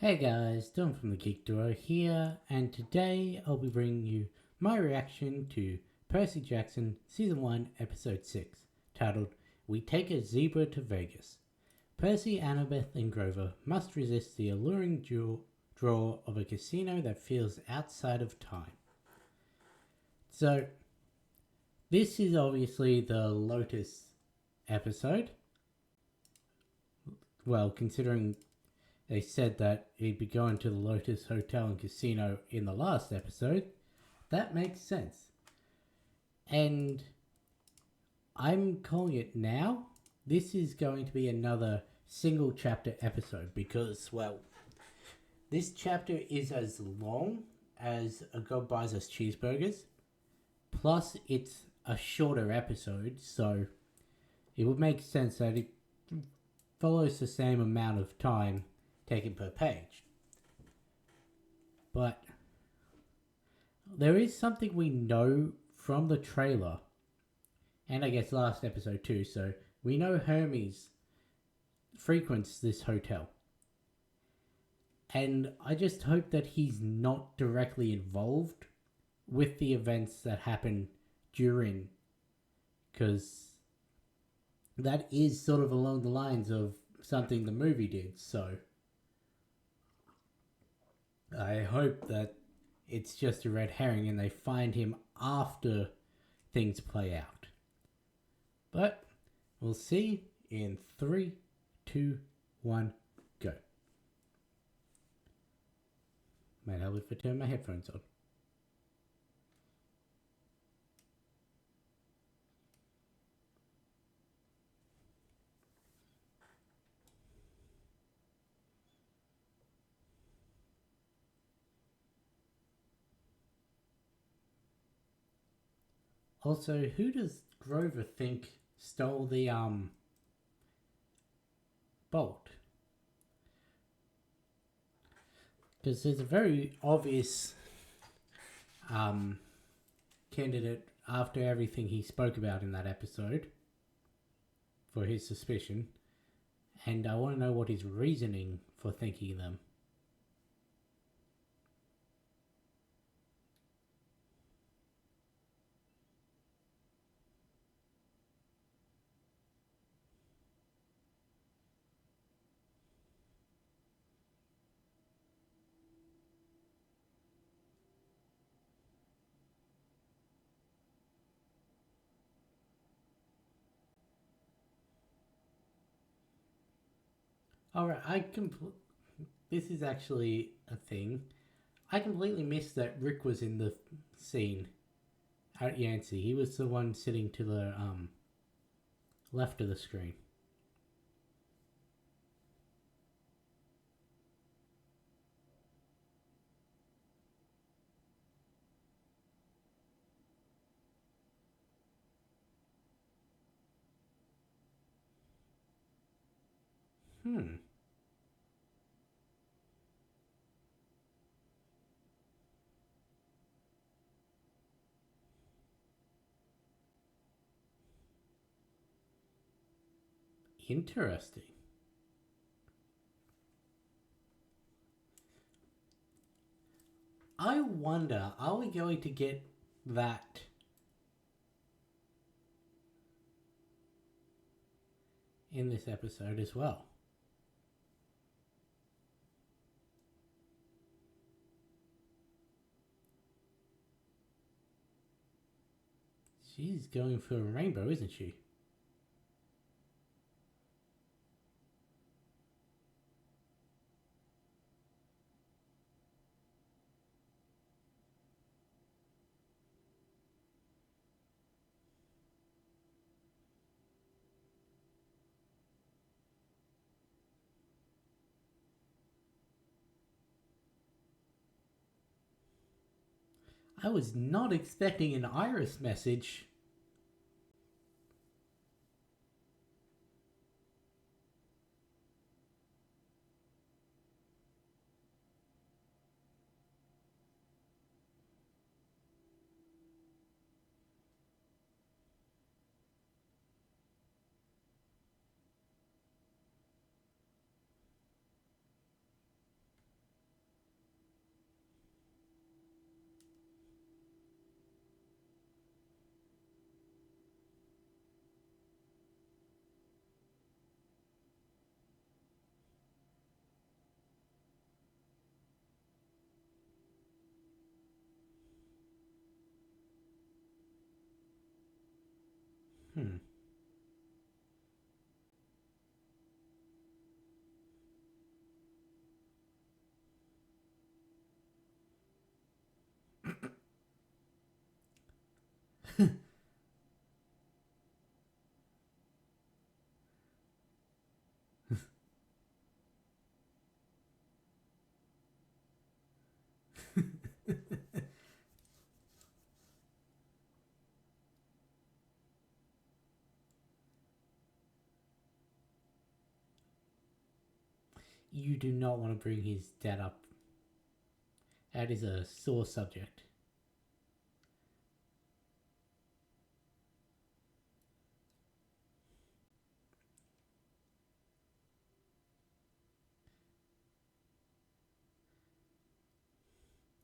Hey guys, Dylan from the Geek Duo here, and today I'll be bringing you my reaction to Percy Jackson Season 1, Episode 6, titled We Take a Zebra to Vegas. Percy, Annabeth, and Grover must resist the alluring draw of a casino that feels outside of time. So, this is obviously the Lotus episode. Well, considering they said that he'd be going to the Lotus Hotel and Casino in the last episode. That makes sense. And I'm calling it now. This is going to be another single chapter episode because, well, this chapter is as long as A God Buys Us Cheeseburgers. Plus, it's a shorter episode, so it would make sense that it follows the same amount of time taken per page. But there is something we know from the trailer, and I guess last episode too, so we know Hermes frequents this hotel. And I just hope that he's not directly involved with the events that happen during, because that is sort of along the lines of something the movie did, so I hope that it's just a red herring and they find him after things play out. But we'll see in 3, 2, 1, go. Might help if I turn my headphones on. Also, who does Grover think stole the bolt? Because there's a very obvious candidate after everything he spoke about in that episode for his suspicion, and I want to know what his reasoning for thinking them. Alright, this is actually a thing. I completely missed that Rick was in the scene at Yancey. He was the one sitting to the left of the screen. Hmm. Interesting. I wonder, are we going to get that in this episode as well? She's going for a rainbow, isn't she? I was not expecting an Iris message. Hmm. You do not want to bring his dad up. That is a sore subject.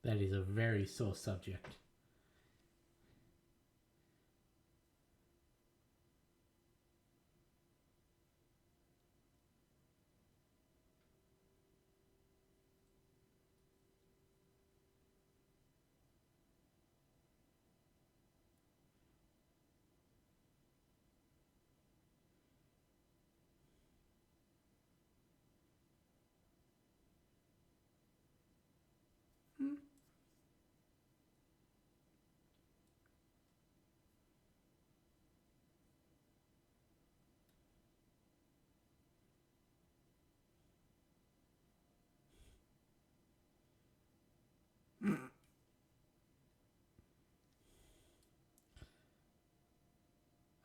That is a very sore subject.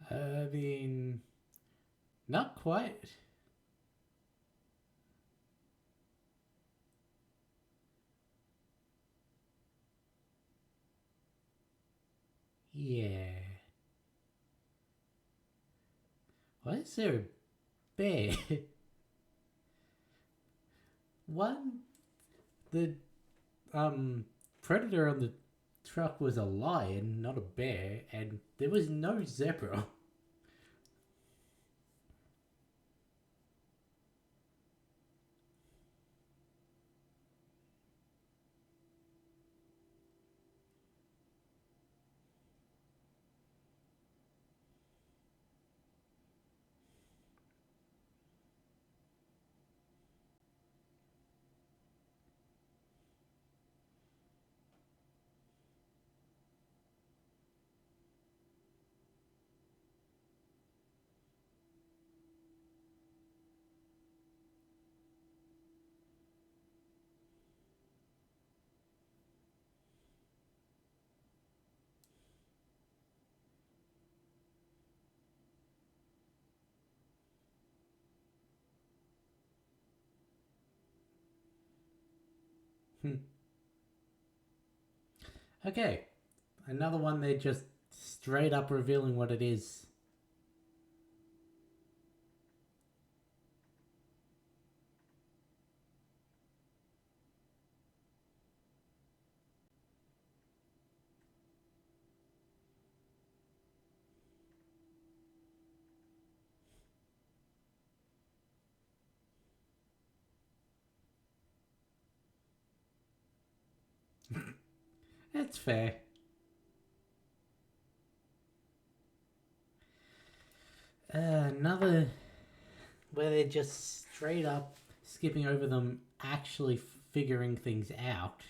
I mean, not quite. Yeah. Why is there a bear? One, the predator on the truck was a lion, not a bear, and there was no zebra. Okay, another one they're just straight up revealing what it is. That's fair. Another where they're just straight up skipping over them actually figuring things out.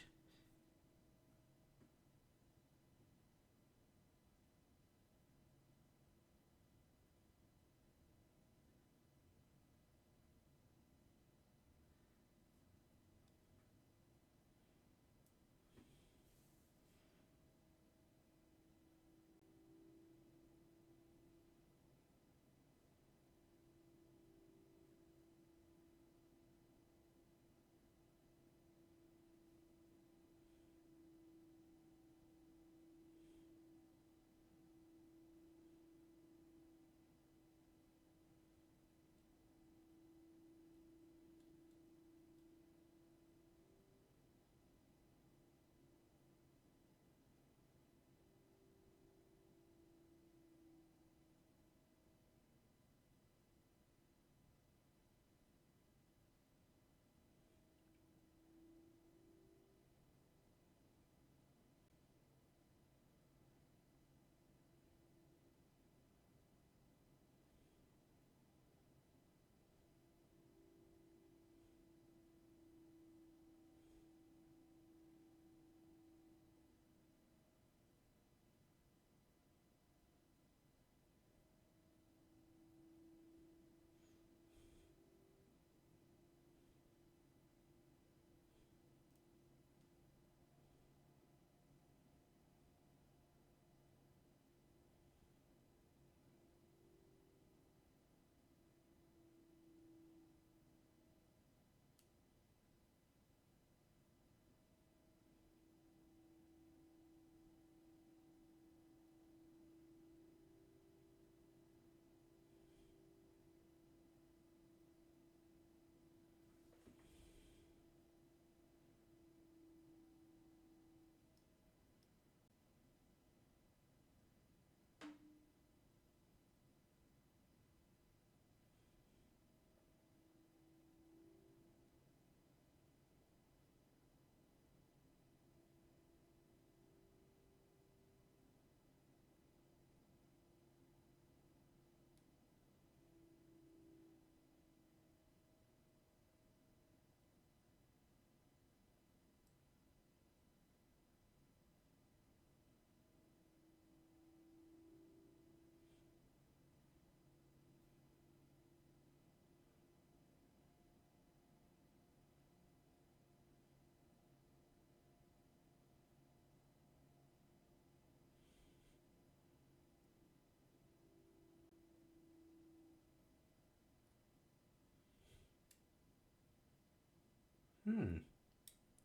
Hmm,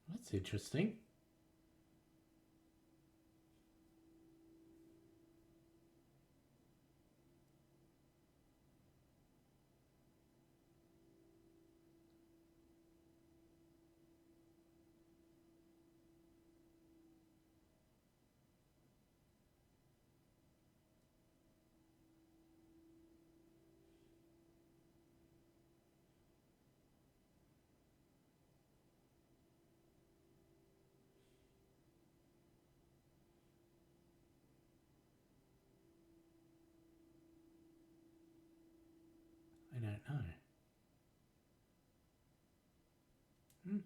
that's interesting. I don't know. Hmm.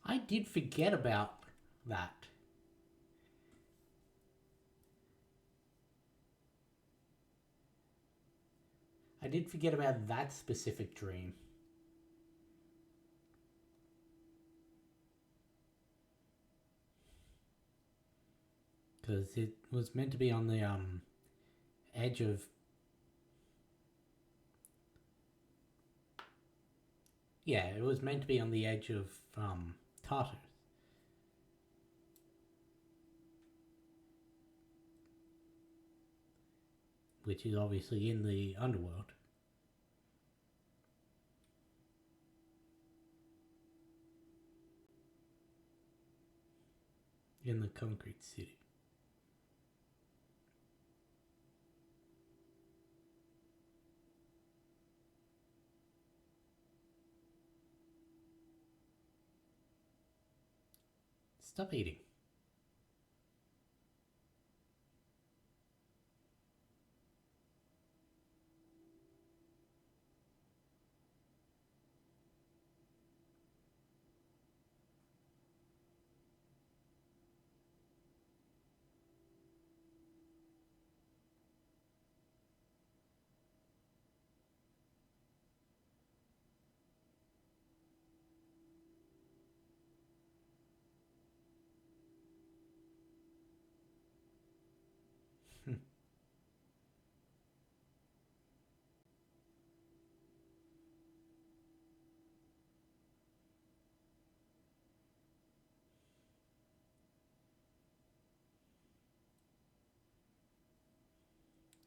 I did forget about that. I did forget about that specific dream. Because it was meant to be on the edge of. Yeah, it was meant to be on the edge of Tartarus, which is obviously in the underworld, in the concrete city. Stop eating.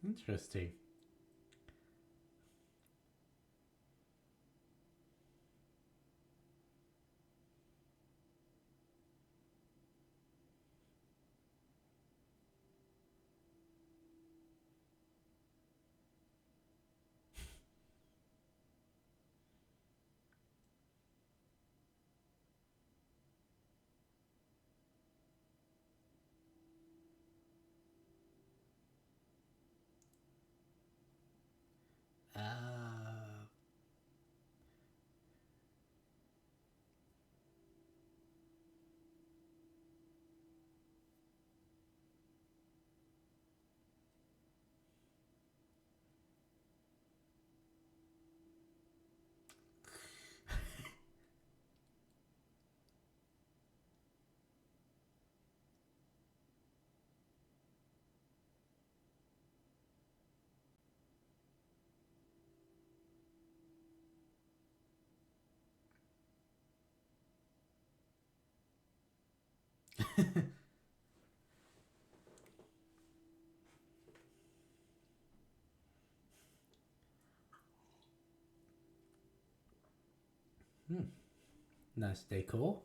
Interesting. Uh, nice decor.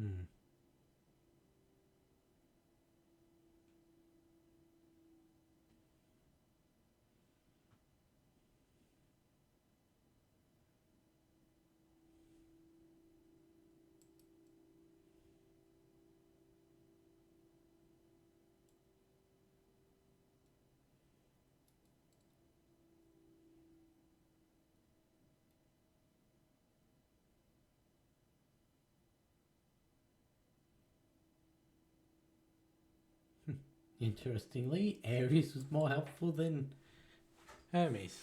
Hmm. Interestingly, Ares was more helpful than Hermes.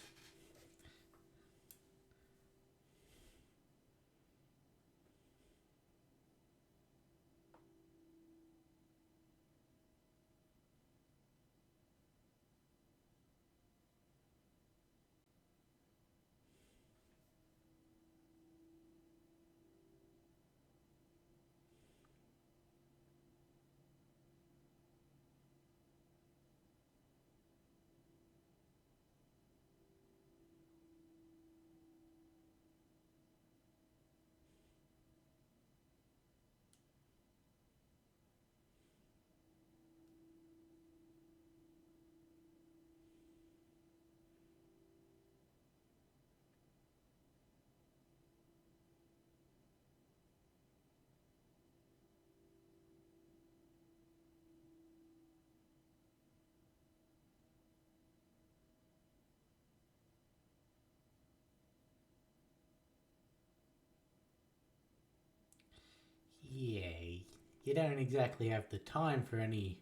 Yay. You don't exactly have the time for any.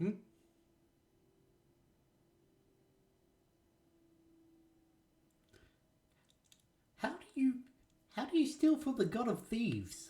Hmm? How do you. How do you steal from the god of thieves?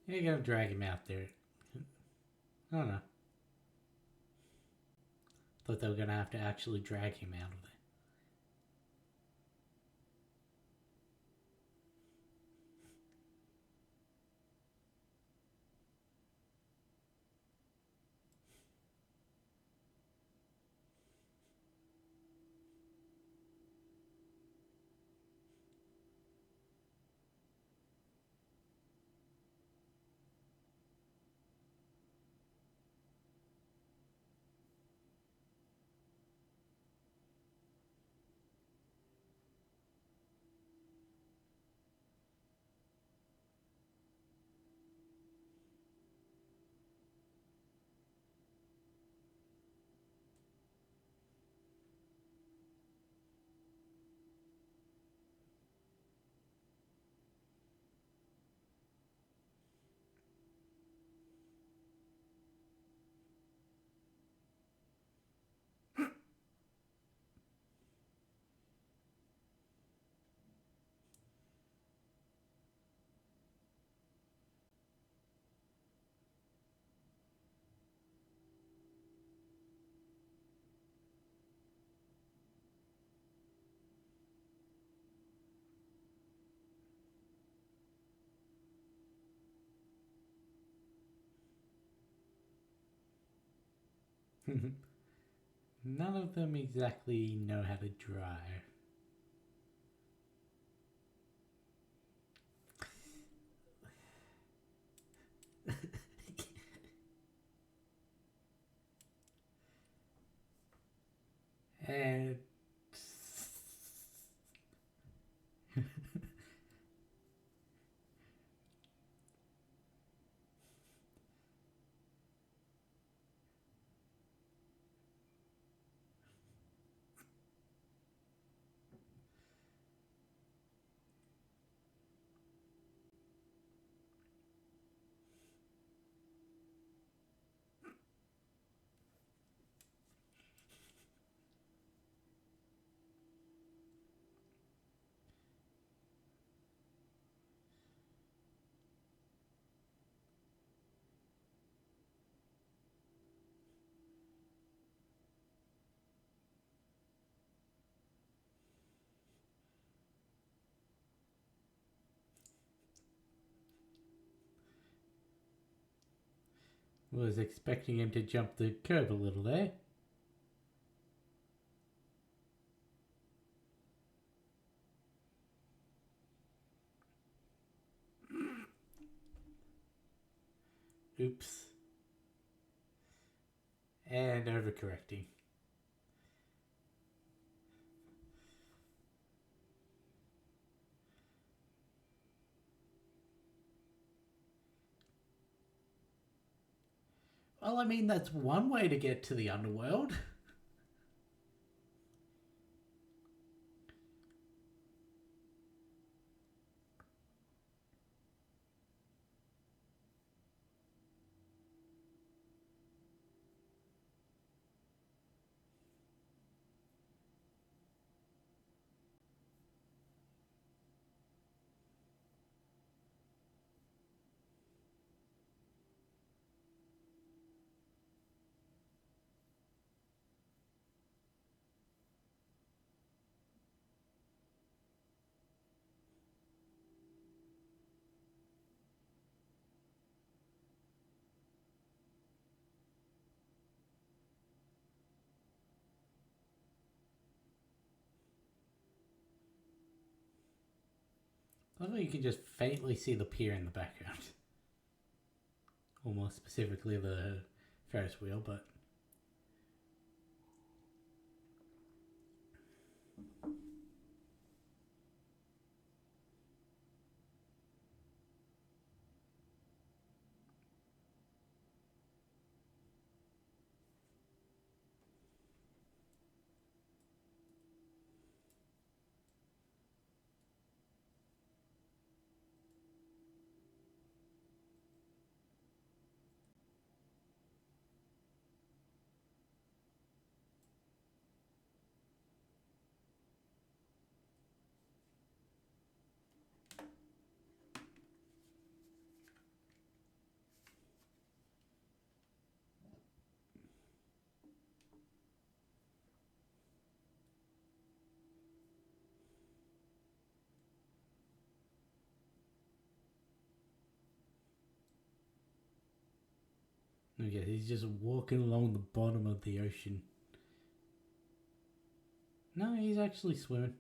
You're gonna drag him out there. I don't know. Thought they were gonna have to actually drag him out of there. None of them exactly know how to drive. And was expecting him to jump the curb a little there. Oops. And overcorrecting. Well, I mean, that's one way to get to the underworld. I think you can just faintly see the pier in the background. Or more specifically, the Ferris wheel, but. Okay, he's just walking along the bottom of the ocean. No, he's actually swimming.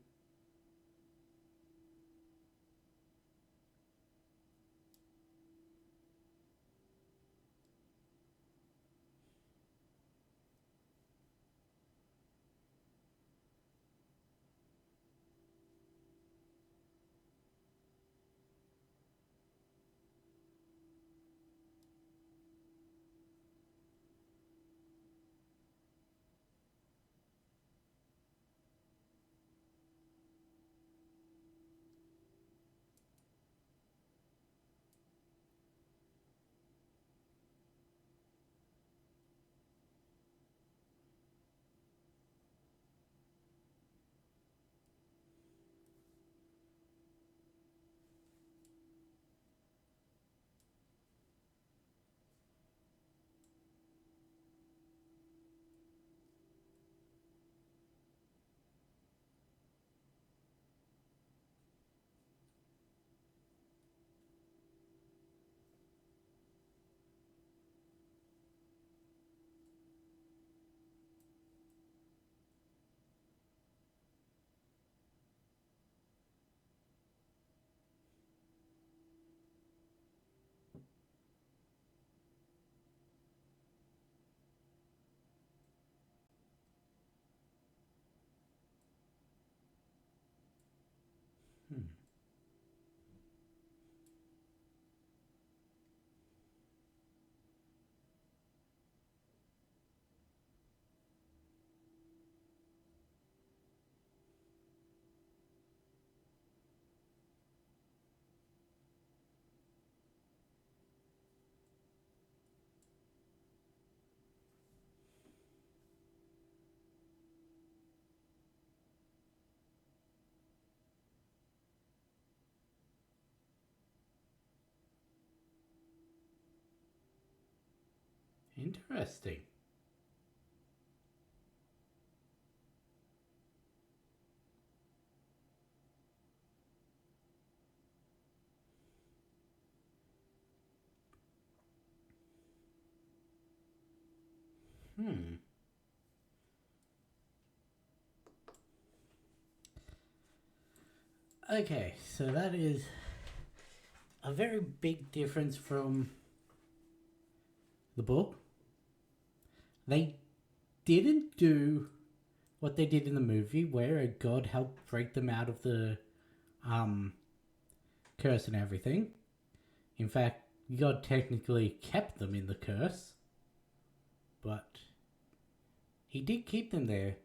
Interesting. Hmm. Okay, so that is a very big difference from the book. They didn't do what they did in the movie, where a god helped break them out of the um, curse and everything. In fact, God technically kept them in the curse, but he did keep them there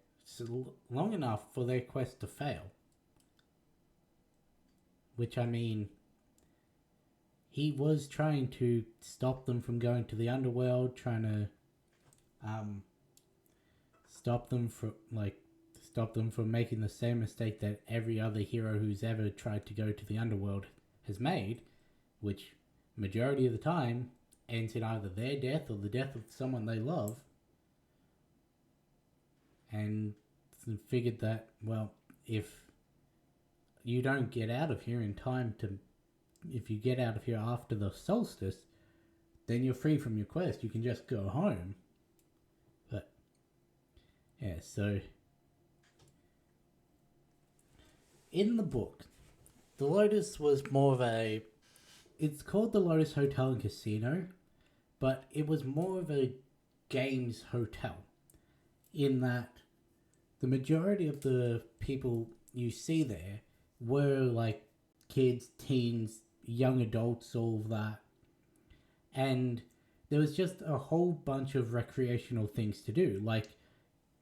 long enough for their quest to fail. Which, I mean, he was trying to stop them from going to the underworld, trying to um, stop them from making the same mistake that every other hero who's ever tried to go to the underworld has made, which majority of the time ends in either their death or the death of someone they love. And figured that, well, if you don't get out of here in time to, if you get out of here after the solstice, then you're free from your quest. You can just go home. But yeah, so in the book, the Lotus was more of a. It's called the Lotus Hotel and Casino, but it was more of a games hotel. In that, the majority of the people you see there were like kids, teens, young adults, all of that. And there was just a whole bunch of recreational things to do. Like,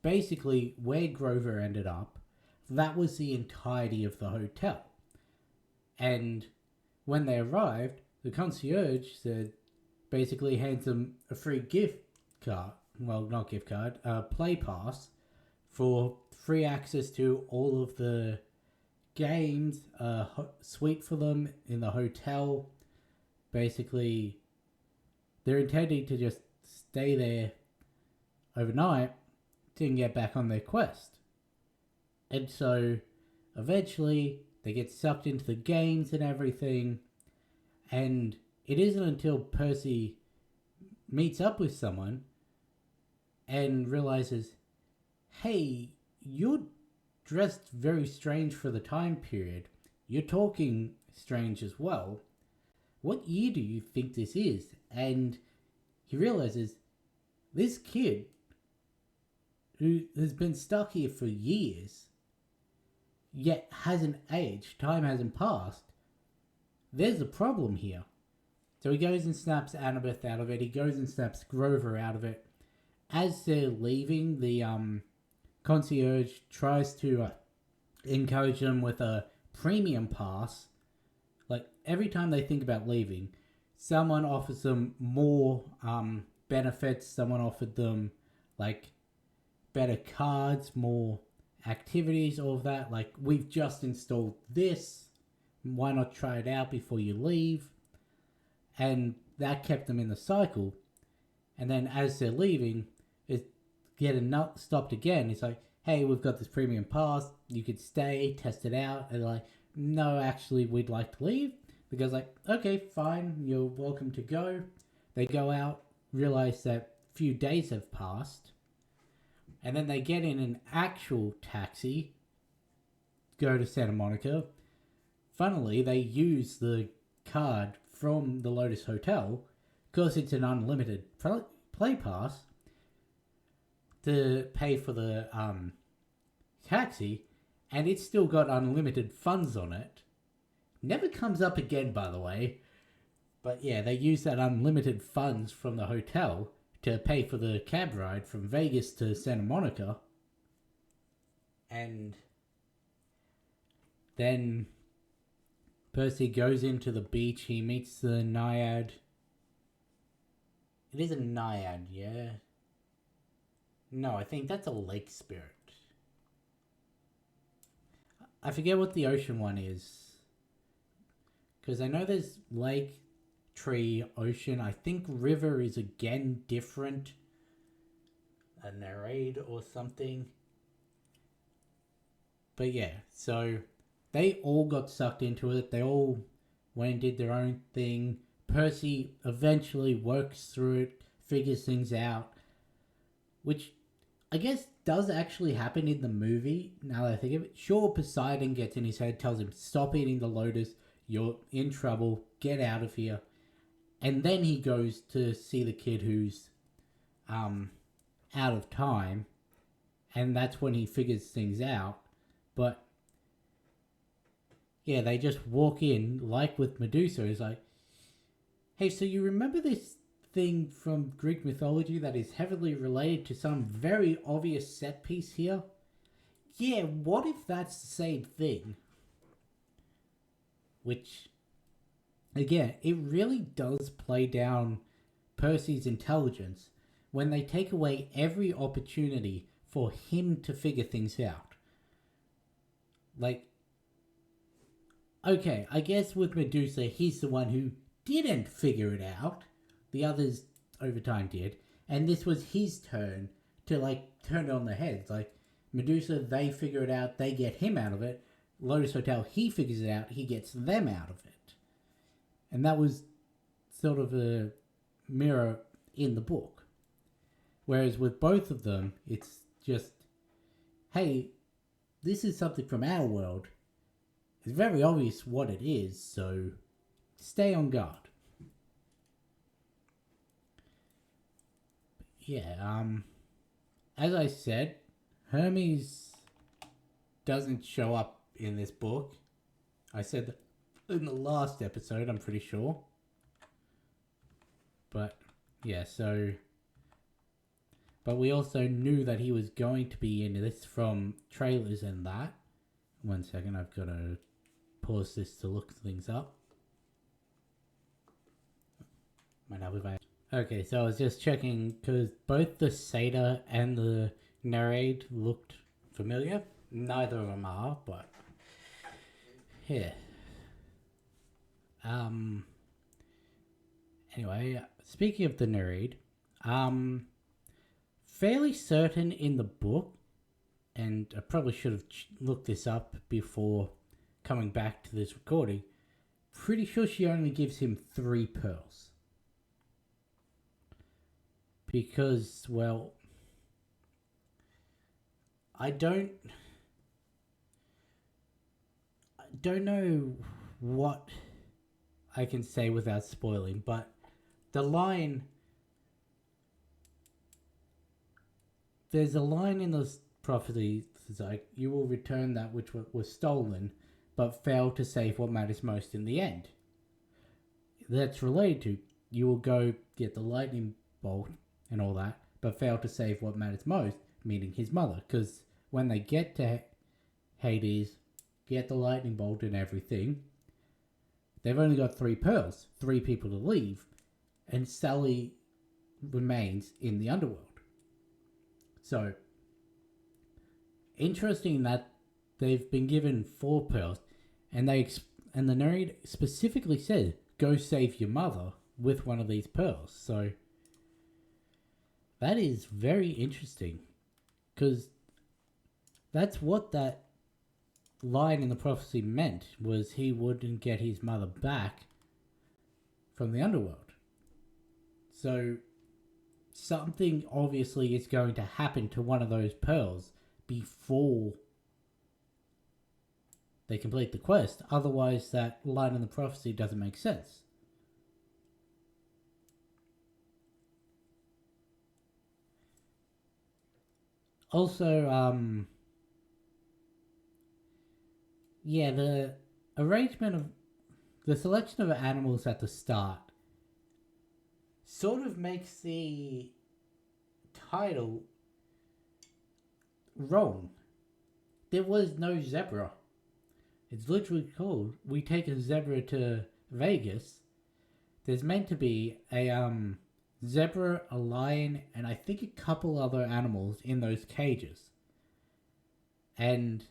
basically, where Grover ended up, that was the entirety of the hotel. And when they arrived, the concierge said, basically hands them a free gift card. Well, not gift card, play pass for free access to all of the games, suite for them in the hotel. Basically, they're intending to just stay there overnight to get back on their quest. And so, eventually, they get sucked into the games and everything. And it isn't until Percy meets up with someone and realizes, hey, you're dressed very strange for the time period. You're talking strange as well. What year do you think this is? And he realizes this kid who has been stuck here for years, yet hasn't aged, time hasn't passed. There's a problem here. So he goes and snaps Annabeth out of it. He goes and snaps Grover out of it. As they're leaving, the concierge tries to encourage them with a premium pass. Like, every time they think about leaving, someone offers them more benefits. Someone offered them, like, better cards, more activities, all of that. Like, we've just installed this. Why not try it out before you leave? And that kept them in the cycle. And then as they're leaving, it's getting stopped again. It's like, hey, we've got this premium pass. You could stay, test it out. And they're like, no, actually, we'd like to leave. The guy's like, okay, fine. You're welcome to go. They go out, realize that a few days have passed. And then they get in an actual taxi, go to Santa Monica. Funnily, they use the card from the Lotus Hotel, because it's an unlimited play pass, to pay for the taxi, and it's still got unlimited funds on it. Never comes up again, by the way. But yeah, they use that unlimited funds from the hotel to pay for the cab ride from Vegas to Santa Monica. And then Percy goes into the beach. He meets the Naiad. It is a Naiad, yeah? No, I think that's a lake spirit. I forget what the ocean one is. Because I know there's lake, tree, ocean. I think river is again different. A narrate or something. But yeah, so they all got sucked into it. They all went and did their own thing. Percy eventually works through it, figures things out, which I guess does actually happen in the movie, now that I think of it. Sure, Poseidon gets in his head, tells him, stop eating the lotus, you're in trouble, get out of here. And then he goes to see the kid who's out of time, and that's when he figures things out. But yeah, they just walk in, like with Medusa, it's like, hey, so you remember this thing from Greek mythology that is heavily related to some very obvious set piece here? Yeah, what if that's the same thing? Which, again, it really does play down Percy's intelligence when they take away every opportunity for him to figure things out. Like, okay, I guess with Medusa, he's the one who didn't figure it out. The others over time did. And this was his turn to, like, turn it on the head. Like, Medusa, they figure it out, they get him out of it. Lotus Hotel, he figures it out, he gets them out of it. And that was sort of a mirror in the book. Whereas with both of them, it's just, hey, this is something from our world. It's very obvious what it is, so stay on guard. Yeah, as I said, Hermes doesn't show up in this book. I said that in the last episode, I'm pretty sure. But, yeah, so... But we also knew that he was going to be in this from trailers and that. 1 second, I've got to pause this to look things up. Might not be. Okay, so I was just checking because both the satyr and the narrate looked familiar. Neither of them are, but yeah. Anyway, speaking of the narrate, fairly certain in the book, and I probably should have looked this up before coming back to this recording. Pretty sure she only gives him 3 pearls. Because, well, I don't know what I can say without spoiling, but the line, there's a line in the prophecy that's like, you will return that which was stolen, but fail to save what matters most in the end. That's related to, you will go get the lightning bolt and all that, but fail to save what matters most, meaning his mother. Because when they get to Hades, get the lightning bolt and everything, they've only got 3 pearls, 3 people to leave, and Sally remains in the underworld. So, interesting that they've been given 4 pearls, and the narrator specifically said, go save your mother with one of these pearls. So, that is very interesting, because that's what that line in the prophecy meant, was he wouldn't get his mother back from the underworld. So something obviously is going to happen to one of those pearls before they complete the quest. Otherwise, that line in the prophecy doesn't make sense. Also, yeah, the arrangement of the selection of animals at the start sort of makes the title wrong. There was no zebra. It's literally called, we take a zebra to Vegas. There's meant to be a zebra, a lion, and I think a couple other animals in those cages. And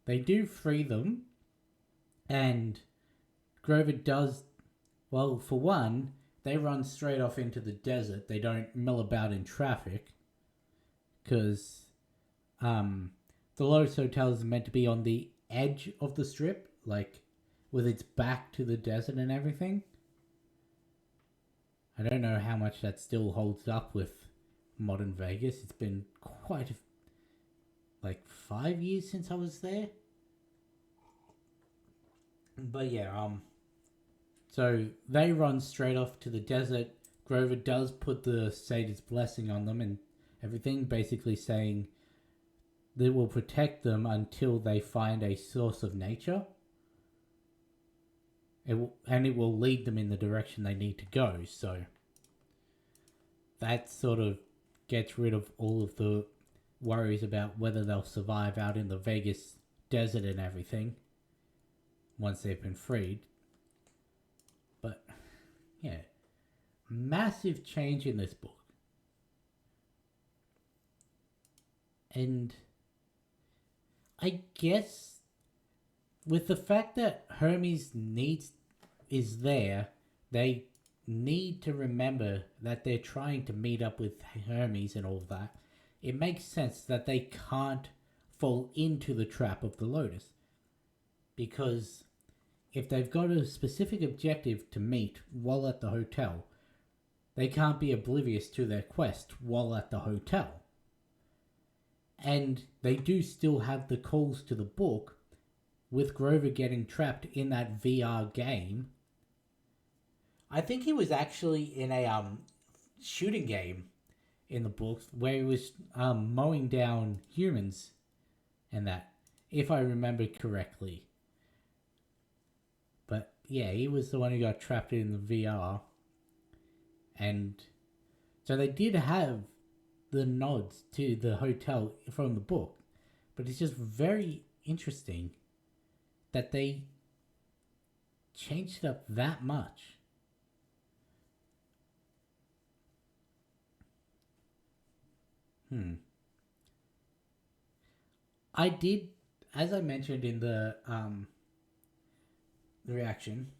they do free them, and Grover does Well, for one, they run straight off into the desert. They don't mill about in traffic because um, the Lotus Hotel is meant to be on the edge of the strip, like with its back to the desert and everything. I don't know how much that still holds up with modern Vegas. It's been quite like 5 years since I was there. But yeah, so they run straight off to the desert. Grover does put the Satyrs' blessing on them and everything, basically saying that will protect them until they find a source of nature. It will lead them in the direction they need to go. So that sort of gets rid of all of the worries about whether they'll survive out in the Vegas desert and everything once they've been freed. But yeah, massive change in this book. And I guess with the fact that Hermes is there, they need to remember that they're trying to meet up with Hermes and all that. It makes sense that they can't fall into the trap of the Lotus. Because if they've got a specific objective to meet while at the hotel, they can't be oblivious to their quest while at the hotel. And they do still have the calls to the book, with Grover getting trapped in that VR game. I think he was actually in a shooting game in the book where he was mowing down humans and that, if I remember correctly. But yeah, he was the one who got trapped in the VR. And so they did have the nods to the hotel from the book. But it's just very interesting that they changed it up that much. I did, as I mentioned in the reaction,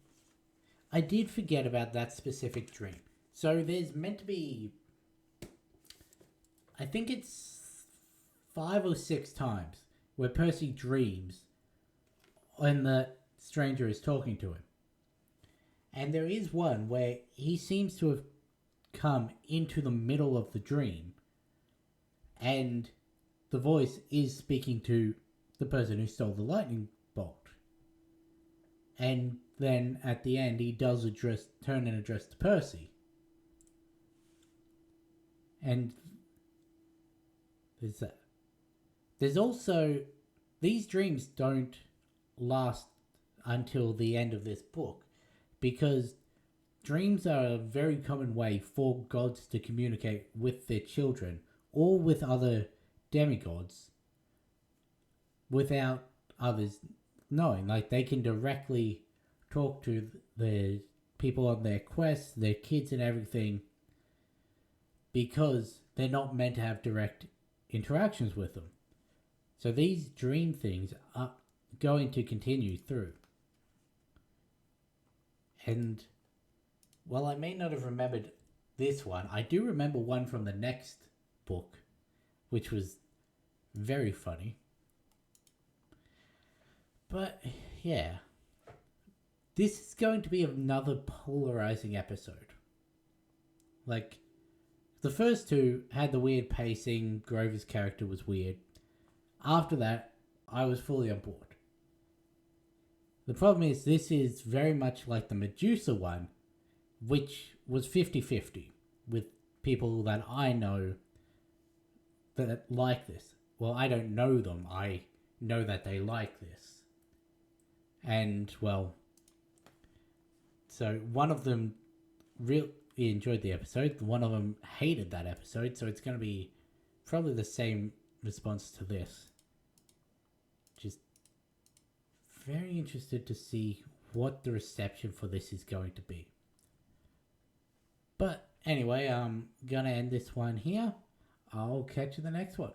I did forget about that specific dream. So there's meant to be, I think it's 5 or 6 times where Percy dreams when the stranger is talking to him. And there is one where he seems to have come into the middle of the dream and the voice is speaking to the person who stole the lightning bolt. And then at the end he does turn and address to Percy. And there's that. There's also, these dreams don't last until the end of this book, because dreams are a very common way for gods to communicate with their children or with other demigods without others knowing. Like, they can directly talk to the people on their quests, their kids and everything, because they're not meant to have direct interactions with them. So these dream things are going to continue through. And while I may not have remembered this one, I do remember one from the next book, which was very funny. But yeah, this is going to be another polarizing episode. Like, the first two had the weird pacing, Grover's character was weird. After that, I was fully on board. The problem is, this is very much like the Medusa one, which was 50-50 with people that I know that like this. Well, I don't know them. I know that they like this. And, well, so one of them really enjoyed the episode. One of them hated that episode. So it's going to be probably the same response to this. Just very interested to see what the reception for this is going to be. But anyway, I'm going to end this one here. I'll catch you in the next one.